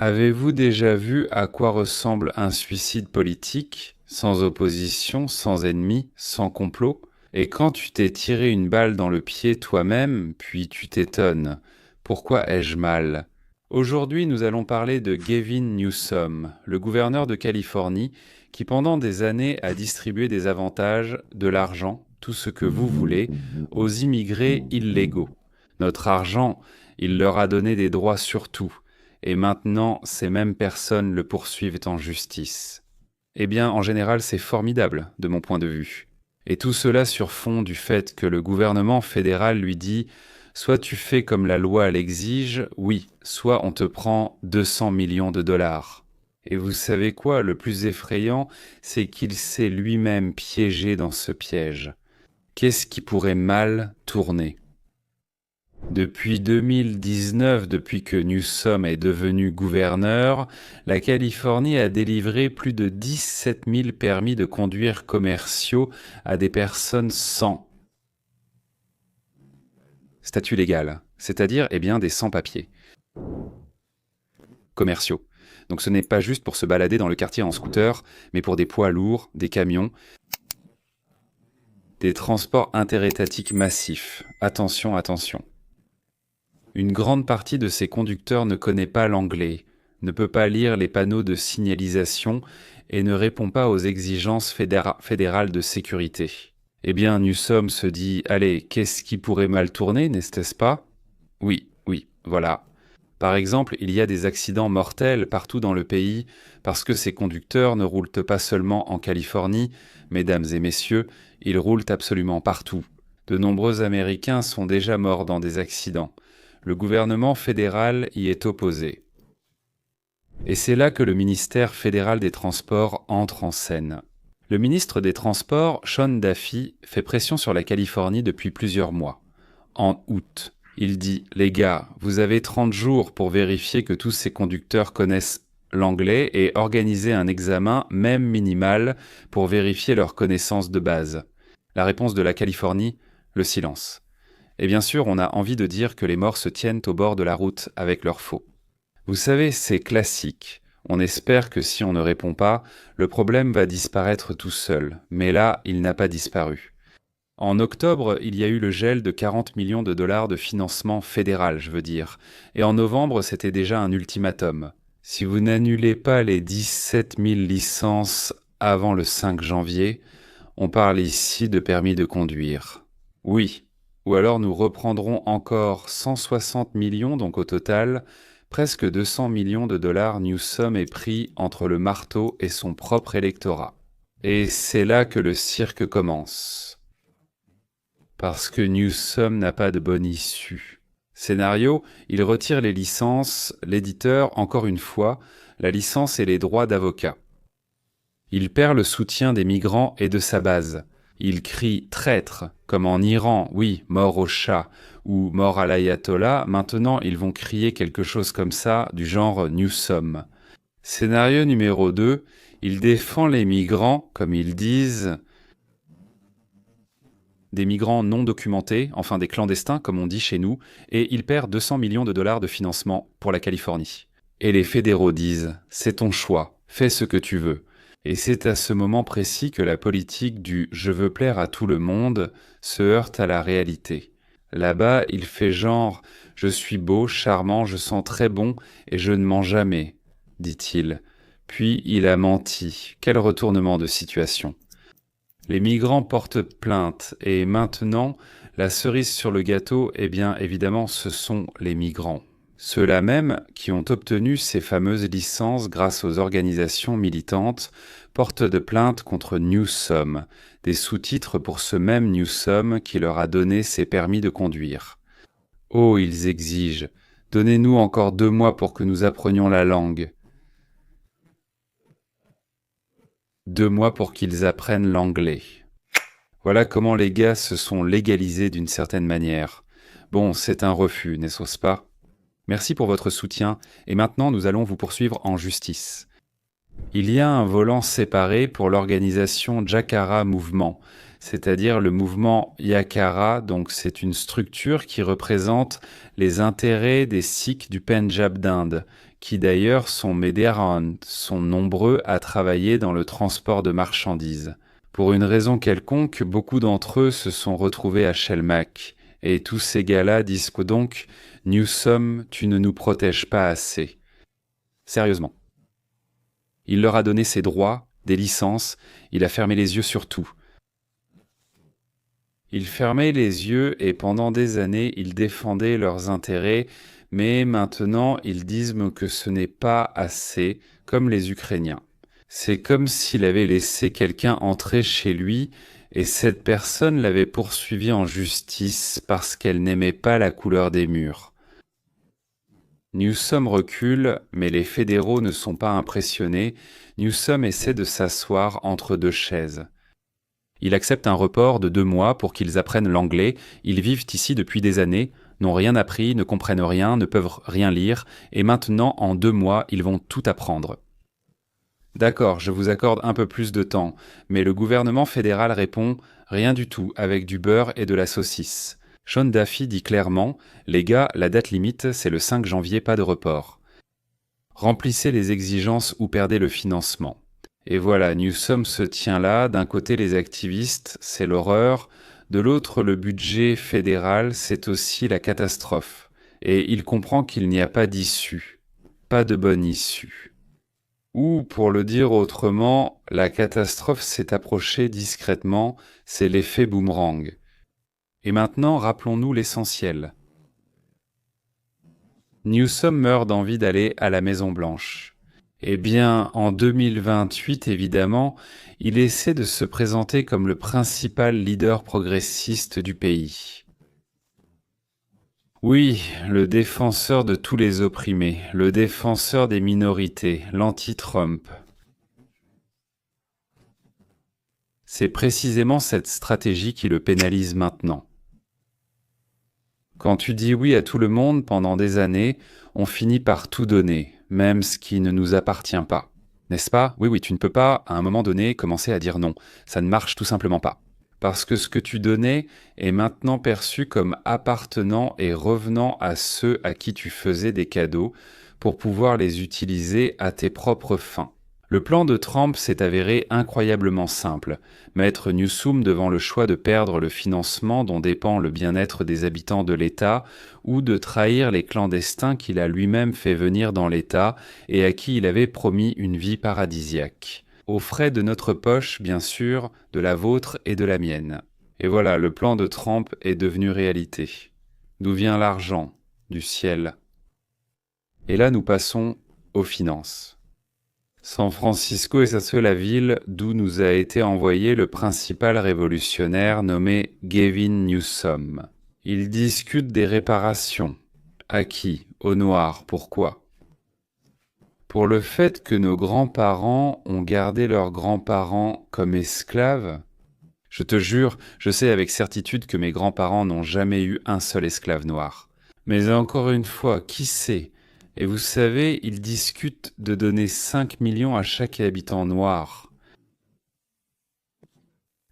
Avez-vous déjà vu à quoi ressemble un suicide politique, sans opposition, sans ennemi, sans complot? Et quand tu t'es tiré une balle dans le pied toi-même, puis tu t'étonnes, pourquoi ai-je mal? Aujourd'hui, nous allons parler de Gavin Newsom, le gouverneur de Californie, qui pendant des années a distribué des avantages, de l'argent, tout ce que vous voulez, aux immigrés illégaux. Notre argent, il leur a donné des droits sur tout. Et maintenant, ces mêmes personnes le poursuivent en justice. Eh bien, en général, c'est formidable, de mon point de vue. Et tout cela sur fond du fait que le gouvernement fédéral lui dit « Soit tu fais comme la loi l'exige, oui, soit on te prend 200 millions de dollars. » Et vous savez quoi, le plus effrayant, c'est qu'il s'est lui-même piégé dans ce piège. Qu'est-ce qui pourrait mal tourner ? Depuis 2019, depuis que Newsom est devenu gouverneur, la Californie a délivré plus de 17 000 permis de conduire commerciaux à des personnes sans statut légal, c'est-à-dire des sans-papiers commerciaux. Donc ce n'est pas juste pour se balader dans le quartier en scooter, mais pour des poids lourds, des camions, des transports interétatiques massifs. Attention, attention. Une grande partie de ces conducteurs ne connaît pas l'anglais, ne peut pas lire les panneaux de signalisation et ne répond pas aux exigences fédérales de sécurité. Eh bien, Newsom se dit « Allez, qu'est-ce qui pourrait mal tourner, n'est-ce pas ?» Oui, voilà. Par exemple, il y a des accidents mortels partout dans le pays parce que ces conducteurs ne roulent pas seulement en Californie, mesdames et messieurs, ils roulent absolument partout. De nombreux Américains sont déjà morts dans des accidents. Le gouvernement fédéral y est opposé. Et c'est là que le ministère fédéral des Transports entre en scène. Le ministre des Transports, Sean Duffy, fait pression sur la Californie depuis plusieurs mois. En août, il dit « Les gars, vous avez 30 jours pour vérifier que tous ces conducteurs connaissent l'anglais et organiser un examen, même minimal, pour vérifier leurs connaissances de base. » La réponse de la Californie, le silence. Et bien sûr, on a envie de dire que les morts se tiennent au bord de la route avec leurs faux. Vous savez, c'est classique. On espère que si on ne répond pas, le problème va disparaître tout seul. Mais là, il n'a pas disparu. En octobre, il y a eu le gel de 40 millions de dollars de financement fédéral, je veux dire. Et en novembre, c'était déjà un ultimatum. Si vous n'annulez pas les 17 000 licences avant le 5 janvier, on parle ici de permis de conduire. Oui. Ou alors nous reprendrons encore 160 millions, donc au total, presque 200 millions de dollars Newsom est pris entre le marteau et son propre électorat. Et c'est là que le cirque commence. Parce que Newsom n'a pas de bonne issue. Scénario, il retire les licences, l'éditeur, encore une fois, la licence et les droits d'avocat. Il perd le soutien des migrants et de sa base. Il crie « traître », comme en Iran, oui, mort au Shah, ou mort à l'ayatollah. Maintenant, ils vont crier quelque chose comme ça, du genre Newsom. Scénario numéro 2, il défend les migrants, comme ils disent, des migrants non documentés, enfin des clandestins, comme on dit chez nous, et il perd 200 millions de dollars de financement pour la Californie. Et les fédéraux disent « c'est ton choix, fais ce que tu veux ». Et c'est à ce moment précis que la politique du « je veux plaire à tout le monde » se heurte à la réalité. Là-bas, il fait genre « je suis beau, charmant, je sens très bon et je ne mens jamais », dit-il. Puis il a menti. Quel retournement de situation. Les migrants portent plainte et maintenant, la cerise sur le gâteau, eh bien évidemment, ce sont les migrants. Ceux-là même, qui ont obtenu ces fameuses licences grâce aux organisations militantes, portent de plainte contre Newsom, des sous-titres pour ce même Newsom qui leur a donné ses permis de conduire. Oh, ils exigent, donnez-nous encore 2 mois pour que nous apprenions la langue. 2 mois pour qu'ils apprennent l'anglais. Voilà comment les gars se sont légalisés d'une certaine manière. Bon, c'est un refus, n'est-ce pas ? Merci pour votre soutien, et maintenant nous allons vous poursuivre en justice. Il y a un volant séparé pour l'organisation Jakara Mouvement, c'est-à-dire le mouvement Yakara, donc c'est une structure qui représente les intérêts des Sikhs du Pendjab d'Inde, qui d'ailleurs sont nombreux à travailler dans le transport de marchandises. Pour une raison quelconque, beaucoup d'entre eux se sont retrouvés à Shelmack, et tous ces gars-là disent que donc « Newsom, tu ne nous protèges pas assez ». Sérieusement. Il leur a donné ses droits, des licences, il a fermé les yeux sur tout. Il fermait les yeux et pendant des années, il défendait leurs intérêts, mais maintenant, ils disent que ce n'est pas assez, comme les Ukrainiens. C'est comme s'il avait laissé quelqu'un entrer chez lui et cette personne l'avait poursuivi en justice parce qu'elle n'aimait pas la couleur des murs. Newsom recule, mais les fédéraux ne sont pas impressionnés. Newsom essaie de s'asseoir entre deux chaises. Il accepte un report de 2 mois pour qu'ils apprennent l'anglais. Ils vivent ici depuis des années, n'ont rien appris, ne comprennent rien, ne peuvent rien lire, et maintenant, en 2 mois, ils vont tout apprendre. D'accord, je vous accorde un peu plus de temps, mais le gouvernement fédéral répond « Rien du tout, avec du beurre et de la saucisse ». Sean Duffy dit clairement « Les gars, la date limite, c'est le 5 janvier, pas de report. Remplissez les exigences ou perdez le financement. » Et voilà, Newsom se tient là, d'un côté les activistes, c'est l'horreur, de l'autre le budget fédéral, c'est aussi la catastrophe. Et il comprend qu'il n'y a pas d'issue, pas de bonne issue. Ou, pour le dire autrement, la catastrophe s'est approchée discrètement, c'est l'effet boomerang. Et maintenant, rappelons-nous l'essentiel. Newsom meurt d'envie d'aller à la Maison-Blanche. Eh bien, en 2028, évidemment, il essaie de se présenter comme le principal leader progressiste du pays. Oui, le défenseur de tous les opprimés, le défenseur des minorités, l'anti-Trump. C'est précisément cette stratégie qui le pénalise maintenant. Quand tu dis oui à tout le monde pendant des années, on finit par tout donner, même ce qui ne nous appartient pas. N'est-ce pas? Oui, tu ne peux pas, à un moment donné, commencer à dire non. Ça ne marche tout simplement pas. Parce que ce que tu donnais est maintenant perçu comme appartenant et revenant à ceux à qui tu faisais des cadeaux pour pouvoir les utiliser à tes propres fins. Le plan de Trump s'est avéré incroyablement simple, mettre Newsom devant le choix de perdre le financement dont dépend le bien-être des habitants de l'État ou de trahir les clandestins qu'il a lui-même fait venir dans l'État et à qui il avait promis une vie paradisiaque. Aux frais de notre poche, bien sûr, de la vôtre et de la mienne. Et voilà, le plan de Trump est devenu réalité. D'où vient l'argent? Du ciel. Et là, nous passons aux finances. San Francisco est la ville d'où nous a été envoyé le principal révolutionnaire nommé Gavin Newsom. Il discute des réparations. À qui? Aux Noirs. Pourquoi? Pour le fait que nos grands-parents ont gardé leurs grands-parents comme esclaves. Je te jure, je sais avec certitude que mes grands-parents n'ont jamais eu un seul esclave noir. Mais encore une fois, qui sait? Et vous savez, ils discutent de donner 5 millions à chaque habitant noir.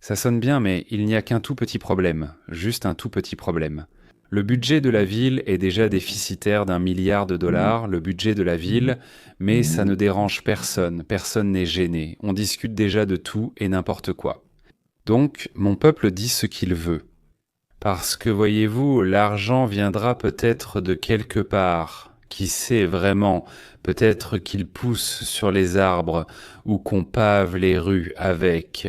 Ça sonne bien, mais il n'y a qu'un tout petit problème, juste un tout petit problème. Le budget de la ville est déjà déficitaire d'1 milliard de dollars, le budget de la ville, mais ça ne dérange personne, personne n'est gêné, on discute déjà de tout et n'importe quoi. Donc, mon peuple dit ce qu'il veut. Parce que, voyez-vous, l'argent viendra peut-être de quelque part. Qui sait vraiment, peut-être qu'il pousse sur les arbres ou qu'on pave les rues avec.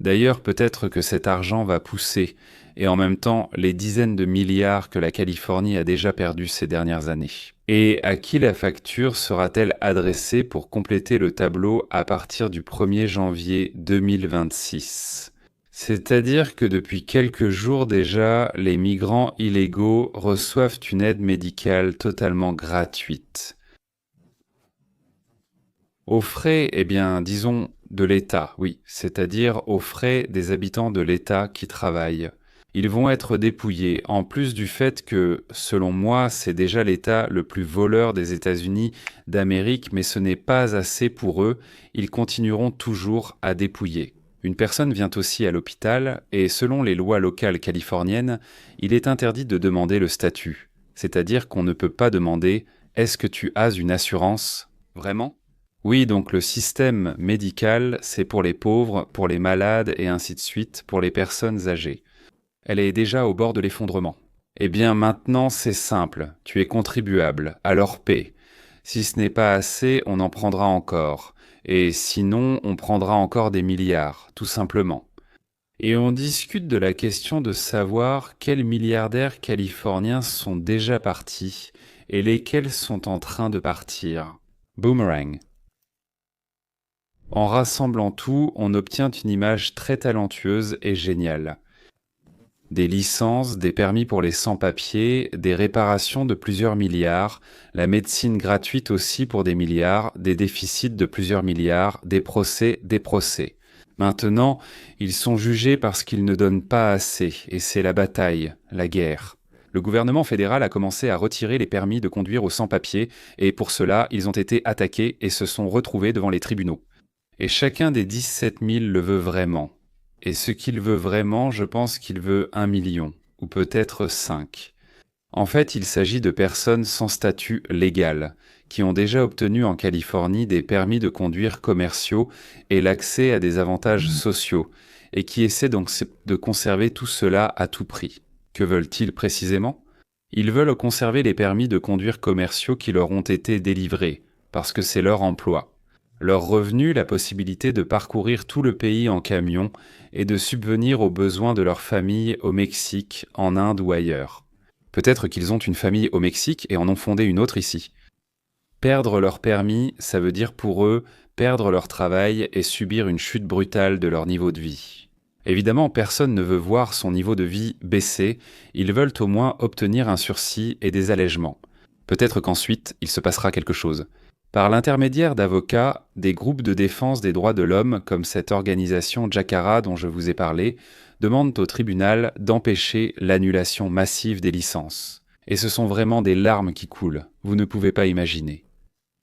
D'ailleurs, peut-être que cet argent va pousser, et en même temps, les dizaines de milliards que la Californie a déjà perdus ces dernières années. Et à qui la facture sera-t-elle adressée pour compléter le tableau à partir du 1er janvier 2026 ? C'est-à-dire que depuis quelques jours déjà, les migrants illégaux reçoivent une aide médicale totalement gratuite. Aux frais, disons, de l'État, oui, c'est-à-dire aux frais des habitants de l'État qui travaillent. Ils vont être dépouillés, en plus du fait que, selon moi, c'est déjà l'État le plus voleur des États-Unis d'Amérique, mais ce n'est pas assez pour eux, ils continueront toujours à dépouiller. Une personne vient aussi à l'hôpital et selon les lois locales californiennes, il est interdit de demander le statut, c'est-à-dire qu'on ne peut pas demander Est-ce que tu as une assurance? Vraiment? Oui, donc le système médical, c'est pour les pauvres, pour les malades et ainsi de suite, pour les personnes âgées. Elle est déjà au bord de l'effondrement. Eh bien maintenant c'est simple, tu es contribuable, alors paie. Si ce n'est pas assez, on en prendra encore. Et sinon, on prendra encore des milliards, tout simplement. Et on discute de la question de savoir quels milliardaires californiens sont déjà partis et lesquels sont en train de partir. Boomerang. En rassemblant tout, on obtient une image très talentueuse et géniale. Des licences, des permis pour les sans-papiers, des réparations de plusieurs milliards, la médecine gratuite aussi pour des milliards, des déficits de plusieurs milliards, des procès, des procès. Maintenant, ils sont jugés parce qu'ils ne donnent pas assez, et c'est la bataille, la guerre. Le gouvernement fédéral a commencé à retirer les permis de conduire aux sans-papiers, et pour cela, ils ont été attaqués et se sont retrouvés devant les tribunaux. Et chacun des 17 000 le veut vraiment. Et ce qu'il veut vraiment, je pense qu'il veut 1 million, ou peut-être 5. En fait, il s'agit de personnes sans statut légal, qui ont déjà obtenu en Californie des permis de conduire commerciaux et l'accès à des avantages sociaux, et qui essaient donc de conserver tout cela à tout prix. Que veulent-ils précisément? Ils veulent conserver les permis de conduire commerciaux qui leur ont été délivrés, parce que c'est leur emploi. Leur revenu, la possibilité de parcourir tout le pays en camion et de subvenir aux besoins de leur famille au Mexique, en Inde ou ailleurs. Peut-être qu'ils ont une famille au Mexique et en ont fondé une autre ici. Perdre leur permis, ça veut dire pour eux perdre leur travail et subir une chute brutale de leur niveau de vie. Évidemment, personne ne veut voir son niveau de vie baisser, ils veulent au moins obtenir un sursis et des allègements. Peut-être qu'ensuite, il se passera quelque chose. Par l'intermédiaire d'avocats, des groupes de défense des droits de l'homme, comme cette organisation Jacara dont je vous ai parlé, demandent au tribunal d'empêcher l'annulation massive des licences. Et ce sont vraiment des larmes qui coulent, vous ne pouvez pas imaginer.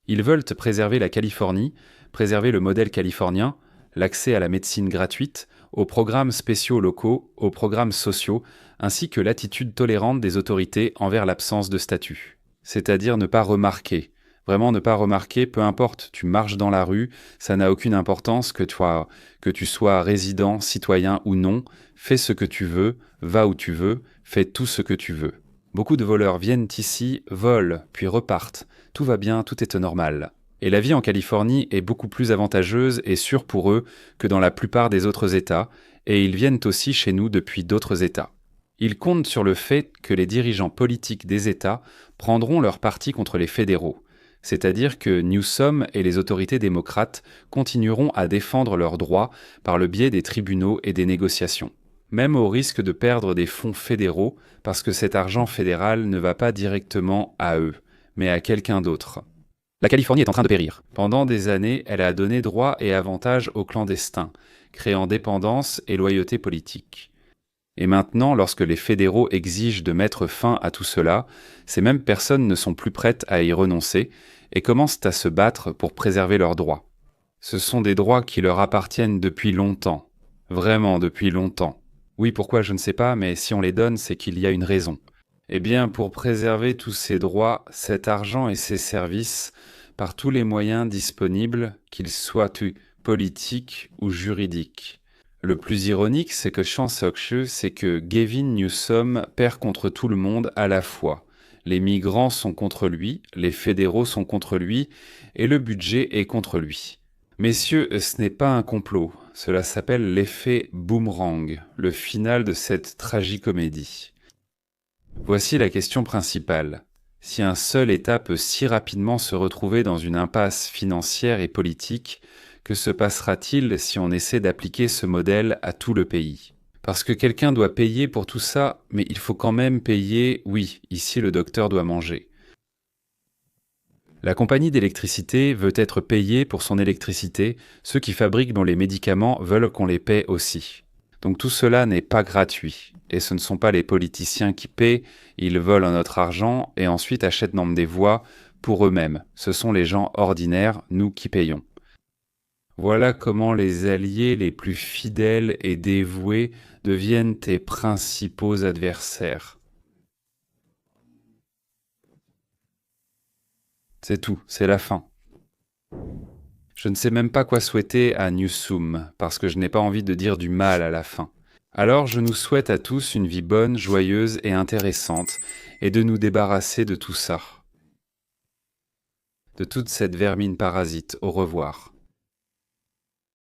Ils veulent préserver la Californie, préserver le modèle californien, l'accès à la médecine gratuite, aux programmes spéciaux locaux, aux programmes sociaux, ainsi que l'attitude tolérante des autorités envers l'absence de statut. C'est-à-dire ne pas remarquer. Vraiment ne pas remarquer, peu importe, tu marches dans la rue, ça n'a aucune importance que tu sois résident, citoyen ou non, fais ce que tu veux, va où tu veux, fais tout ce que tu veux. Beaucoup de voleurs viennent ici, volent, puis repartent. Tout va bien, tout est normal. Et la vie en Californie est beaucoup plus avantageuse et sûre pour eux que dans la plupart des autres États, et ils viennent aussi chez nous depuis d'autres États. Ils comptent sur le fait que les dirigeants politiques des États prendront leur parti contre les fédéraux. C'est-à-dire que Newsom et les autorités démocrates continueront à défendre leurs droits par le biais des tribunaux et des négociations, même au risque de perdre des fonds fédéraux parce que cet argent fédéral ne va pas directement à eux, mais à quelqu'un d'autre. La Californie est en train de périr. Pendant des années, elle a donné droits et avantages aux clandestins, créant dépendance et loyauté politique. Et maintenant, lorsque les fédéraux exigent de mettre fin à tout cela, ces mêmes personnes ne sont plus prêtes à y renoncer et commencent à se battre pour préserver leurs droits. Ce sont des droits qui leur appartiennent depuis longtemps. Vraiment depuis longtemps. Oui, pourquoi je ne sais pas, mais si on les donne, c'est qu'il y a une raison. Eh bien, pour préserver tous ces droits, cet argent et ces services, par tous les moyens disponibles, qu'ils soient politiques ou juridiques. Le plus ironique, c'est que c'est que Gavin Newsom perd contre tout le monde à la fois. Les migrants sont contre lui, les fédéraux sont contre lui, et le budget est contre lui. Messieurs, ce n'est pas un complot, cela s'appelle l'effet boomerang, le final de cette tragicomédie. Voici la question principale. Si un seul État peut si rapidement se retrouver dans une impasse financière et politique, que se passera-t-il si on essaie d'appliquer ce modèle à tout le pays? Parce que quelqu'un doit payer pour tout ça, mais il faut quand même payer, oui, ici le docteur doit manger. La compagnie d'électricité veut être payée pour son électricité, ceux qui fabriquent les médicaments veulent qu'on les paie aussi. Donc tout cela n'est pas gratuit, et ce ne sont pas les politiciens qui paient, ils volent notre argent et ensuite achètent des voix pour eux-mêmes. Ce sont les gens ordinaires, nous qui payons. Voilà comment les alliés les plus fidèles et dévoués deviennent tes principaux adversaires. C'est tout, c'est la fin. Je ne sais même pas quoi souhaiter à Newsum, parce que je n'ai pas envie de dire du mal à la fin. Alors je nous souhaite à tous une vie bonne, joyeuse et intéressante, et de nous débarrasser de tout ça. De toute cette vermine parasite. Au revoir.